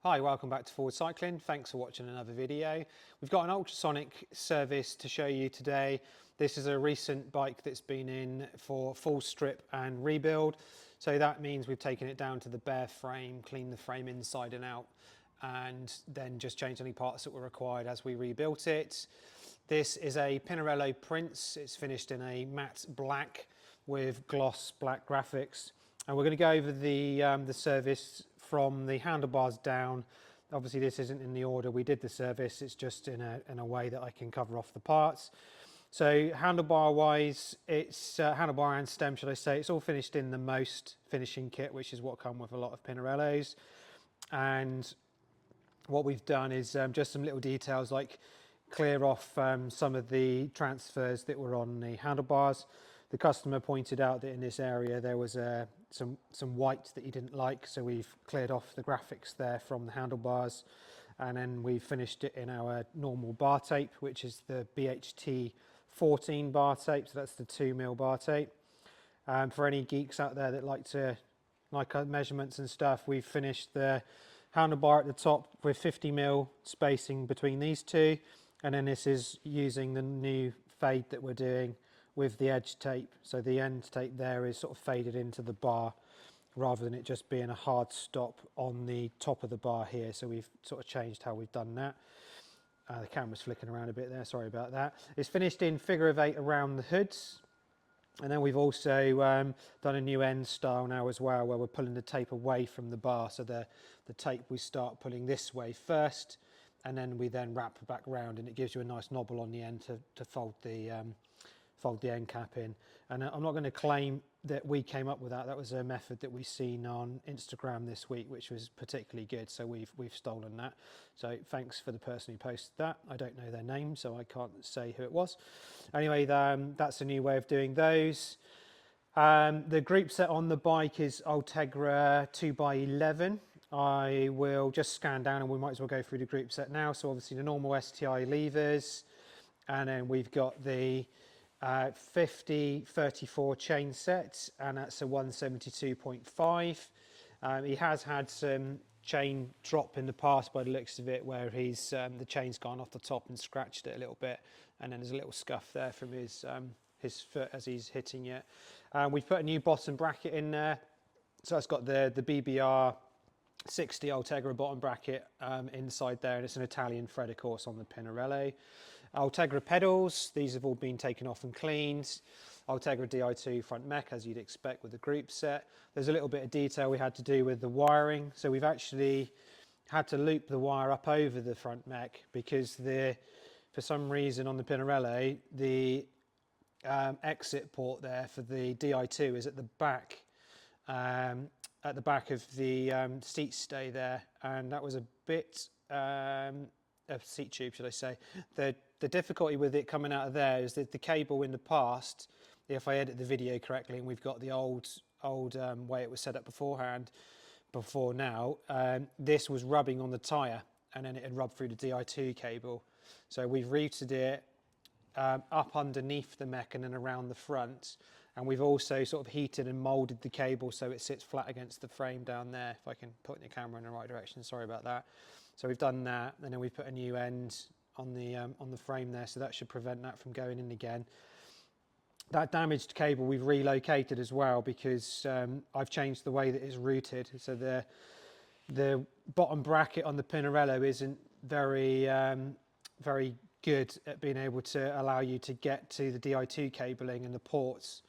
Hi, welcome back to Forward Cycling. Thanks for watching another video. We've got an ultrasonic service to show you today. This is a recent bike that's been in for full strip and rebuild. So that means we've taken it down to the bare frame, cleaned the frame inside and out, and then just changed any parts that were required as we rebuilt it. This is a Pinarello Prince. It's finished in a matte black with gloss black graphics. And we're going to go over the service from the handlebars down. Obviously this isn't in the order we did the service, it's just in a way that I can cover off the parts. So handlebar wise, it's handlebar and stem should I say, it's all finished in the Most finishing kit, which is what come with a lot of Pinarellos. And what we've done is just some little details like clear off some of the transfers that were on the handlebars. The customer pointed out that in this area there was some white that he didn't like, so we've cleared off the graphics there from the handlebars, and then we finished it in our normal bar tape, which is the BHT 14 bar tape, so that's the 2mm bar tape. For any geeks out there that like measurements and stuff, we've finished the handlebar at the top with 50mm spacing between these two, and then this is using the new fade that we're doing with the edge tape. So the end tape there is sort of faded into the bar rather than it just being a hard stop on the top of the bar here. So we've sort of changed how we've done that. The camera's flicking around a bit there, sorry about that. It's finished in figure of 8 around the hoods. And then we've also done a new end style now as well, where we're pulling the tape away from the bar. So the tape we start pulling this way first, and then we then wrap back round, and it gives you a nice knobble on the end to fold the end cap in. And I'm not going to claim that we came up with that. That was a method that we've seen on Instagram this week, which was particularly good. So we've stolen that. So thanks for the person who posted that. I don't know their name, so I can't say who it was. Anyway, that's a new way of doing those. The group set on the bike is Ultegra 2x11. I will just scan down and we might as well go through the group set now. So obviously the normal STI levers, and then we've got the 50-34 chain set, and that's a 172.5. He has had some chain drop in the past by the looks of it, where he's the chain's gone off the top and scratched it a little bit, and then there's a little scuff there from his foot as he's hitting it. We've put a new bottom bracket in there, so it's got the BBR 60 Ultegra bottom bracket inside there, and it's an Italian thread of course on the Pinarello. Ultegra pedals, these have all been taken off and cleaned. Ultegra Di2 front mech, as you'd expect with the group set. There's a little bit of detail we had to do with the wiring, so we've actually had to loop the wire up over the front mech because for some reason on the Pinarello the exit port there for the Di2 is at the back of the seat stay there, and that was a bit a seat tube should I say. The difficulty with it coming out of there is that the cable in the past, if I edit the video correctly, and we've got the old way it was set up beforehand, before now, this was rubbing on the tyre and then it had rubbed through the Di2 cable. So we've routed it up underneath the mech and then around the front, and we've also sort of heated and moulded the cable so it sits flat against the frame down there. If I can put the camera in the right direction, sorry about that. So we've done that, and then we've put a new end on the frame there, so that should prevent that from going in again. That damaged cable we've relocated as well, because I've changed the way that it's routed. So the bottom bracket on the Pinarello isn't very good at being able to allow you to get to the Di2 cabling and the ports.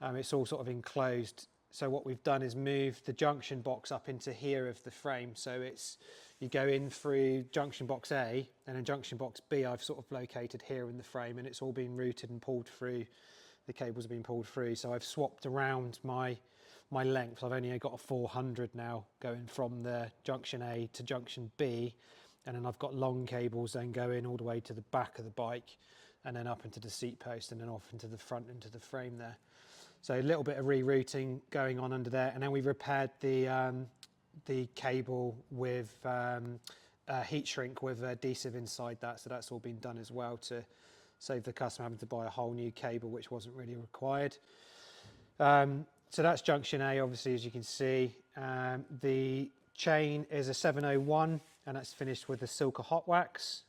It's all sort of enclosed. So what we've done is move the junction box up into here of the frame. So you go in through junction box A, and then junction box B I've sort of located here in the frame, and it's all been routed and pulled through. The cables have been pulled through. So I've swapped around my length. I've only got a 400 now going from the junction A to junction B, and then I've got long cables then going all the way to the back of the bike, and then up into the seat post, and then off into the front into the frame there. So a little bit of rerouting going on under there, and then we've repaired the cable with heat shrink with adhesive inside that, so that's all been done as well to save the customer having to buy a whole new cable, which wasn't really required. So that's junction A, obviously, as you can see. The chain is a 701, and that's finished with a Silca hot wax.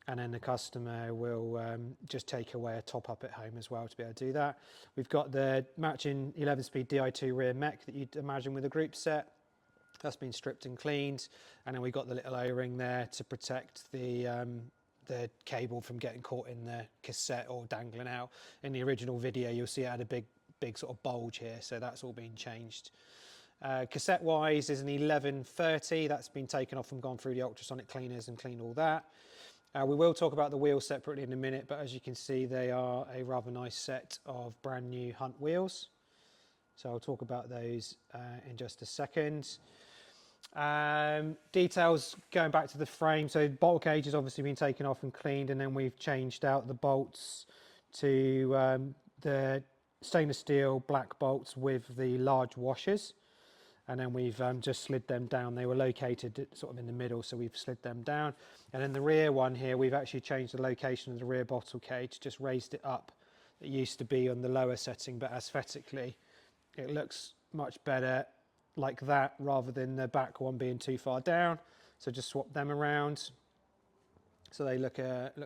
And then the customer will just take away a top up at home as well to be able to do that. We've got the matching 11-speed Di2 rear mech that you'd imagine with a group set. That's been stripped and cleaned. And then we've got the little O-ring there to protect the cable from getting caught in the cassette or dangling out. In the original video, you'll see it had a big sort of bulge here, so that's all been changed. Cassette wise is an 1130. That's been taken off and gone through the ultrasonic cleaners and cleaned all that. We will talk about the wheels separately in a minute, but as you can see, they are a rather nice set of brand new Hunt wheels. So I'll talk about those in just a second. Details going back to the frame. So bolt cage has obviously been taken off and cleaned, and then we've changed out the bolts to the stainless steel black bolts with the large washers. And then we've just slid them down. They were located sort of in the middle, so we've slid them down. And then the rear one here, we've actually changed the location of the rear bottle cage, just raised it up. It used to be on the lower setting, but aesthetically, it looks much better like that rather than the back one being too far down. So just swap them around. So they look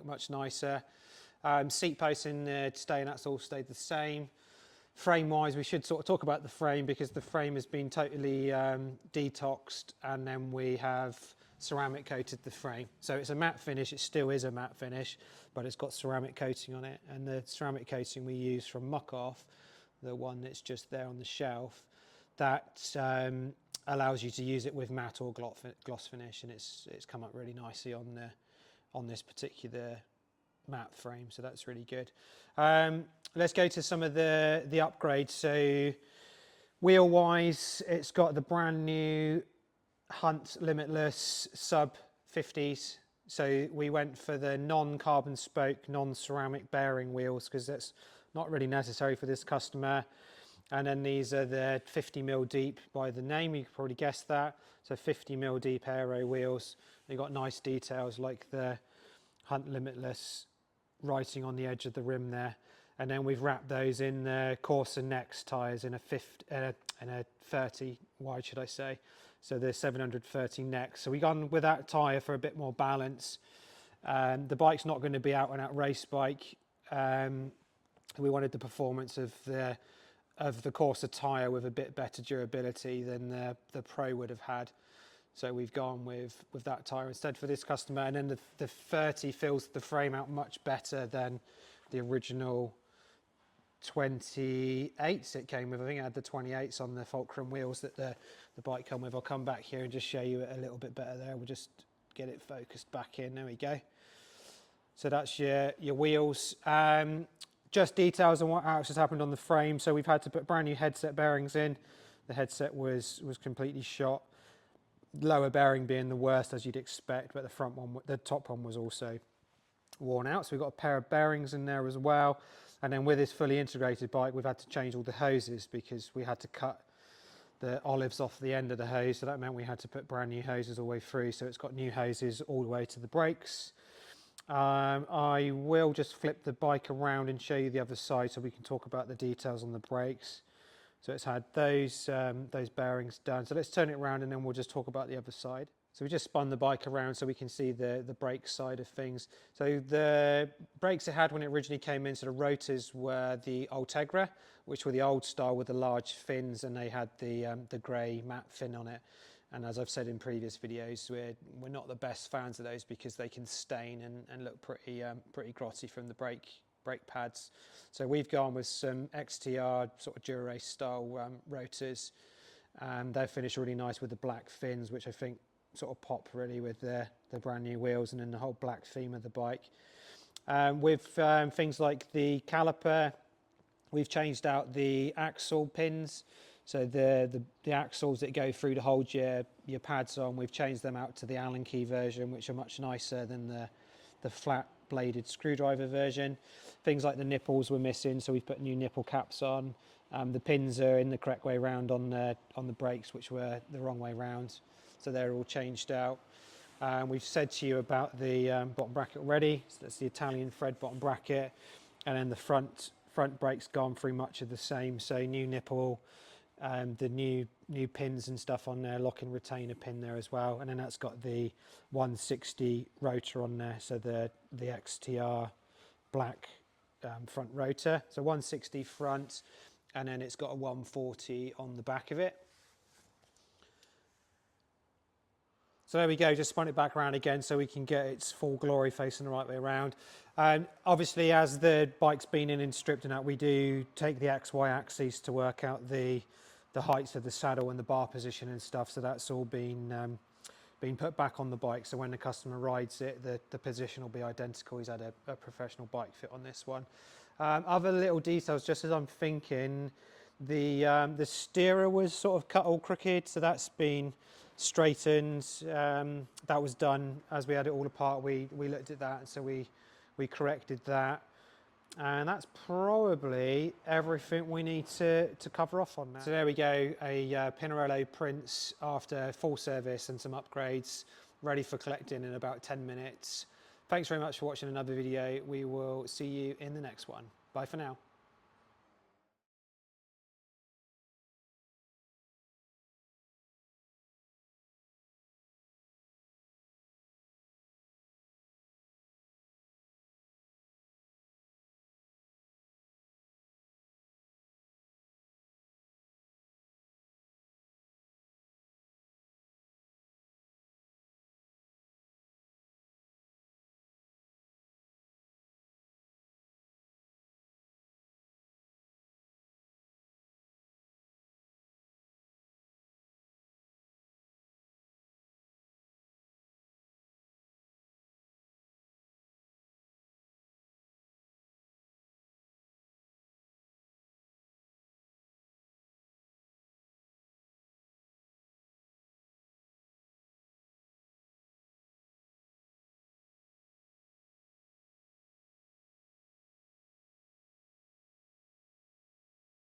much nicer. Seat posts in there today, and that's all stayed the same. Frame wise, we should sort of talk about the frame because the frame has been totally detoxed, and then we have ceramic coated the frame. So it's a matte finish, it still is a matte finish, but it's got ceramic coating on it. And the ceramic coating we use from Muck-Off, the one that's just there on the shelf, that allows you to use it with matte or gloss finish, and it's come up really nicely on this particular matte frame, so that's really good. Let's go to some of the upgrades. So wheel wise, it's got the brand new Hunt Limitless sub 50s. So we went for the non-carbon spoke, non-ceramic bearing wheels because that's not really necessary for this customer. And then these are the 50mm deep by the name, you can probably guess that. So 50mm deep aero wheels. They've got nice details like the Hunt Limitless writing on the edge of the rim there. And then we've wrapped those in the Corsa Next tyres in a 30 wide, should I say. So the 730 Next. So we've gone with that tyre for a bit more balance. The bike's not going to be out and out race bike. We wanted the performance of the Corsa tyre with a bit better durability than the Pro would have had. So we've gone with that tyre instead for this customer. And then the 30 fills the frame out much better than the original 28s it came with. I think it had the 28s on the Fulcrum wheels that the bike come with. I'll come back here and just show you it a little bit better there. We'll just get it focused back in. There we go. So that's your wheels. Just details on what else has happened on the frame. So we've had to put brand new headset bearings in. The headset was completely shot. Lower bearing being the worst as you'd expect, but the top one was also worn out. So we've got a pair of bearings in there as well. And then with this fully integrated bike, we've had to change all the hoses because we had to cut the olives off the end of the hose. So that meant we had to put brand new hoses all the way through. So it's got new hoses all the way to the brakes. I will just flip the bike around and show you the other side so we can talk about the details on the brakes. So it's had those bearings done. So let's turn it around and then we'll just talk about the other side. So we just spun the bike around so we can see the brake side of things. So the brakes it had when it originally came in, so the rotors were the Ultegra, which were the old style with the large fins, and they had the grey matte fin on it. And as I've said in previous videos, we're not the best fans of those because they can stain and look pretty grotty from the brake pads. So we've gone with some XTR sort of Dura-Race style rotors, and they're finished really nice with the black fins, which I think sort of pop really with the brand new wheels and then the whole black theme of the bike. With things like the caliper, we've changed out the axle pins. So the axles that go through to hold your pads on, we've changed them out to the Allen key version, which are much nicer than the flat bladed screwdriver version. Things like the nipples were missing, so we've put new nipple caps on. The pins are in the correct way round on the brakes, which were the wrong way round. So they're all changed out. We've said to you about the bottom bracket already. So that's the Italian thread bottom bracket. And then the front brake's gone through much of the same. So new nipple the new pins and stuff on there, lock and retainer pin there as well, and then that's got the 160 rotor on there, so the XTR black front rotor, so 160 front, and then it's got a 140 on the back of it. So there we go, just spun it back around again so we can get its full glory facing the right way around. Obviously, as the bike's been in and stripped and out, we do take the XY axes to work out the heights of the saddle and the bar position and stuff, so that's all been put back on the bike, so when the customer rides it, the position will be identical. He's had a professional bike fit on this one. Other little details, just as I'm thinking, the steerer was sort of cut all crooked, so that's been straightened. That was done as we had it all apart. We looked at that, so we corrected that, and that's probably everything we need to cover off on that. So there we go, a Pinarello Prince after full service and some upgrades, ready for collecting in about 10 minutes. Thanks very much for watching another video. We will see you in the next one. Bye for now.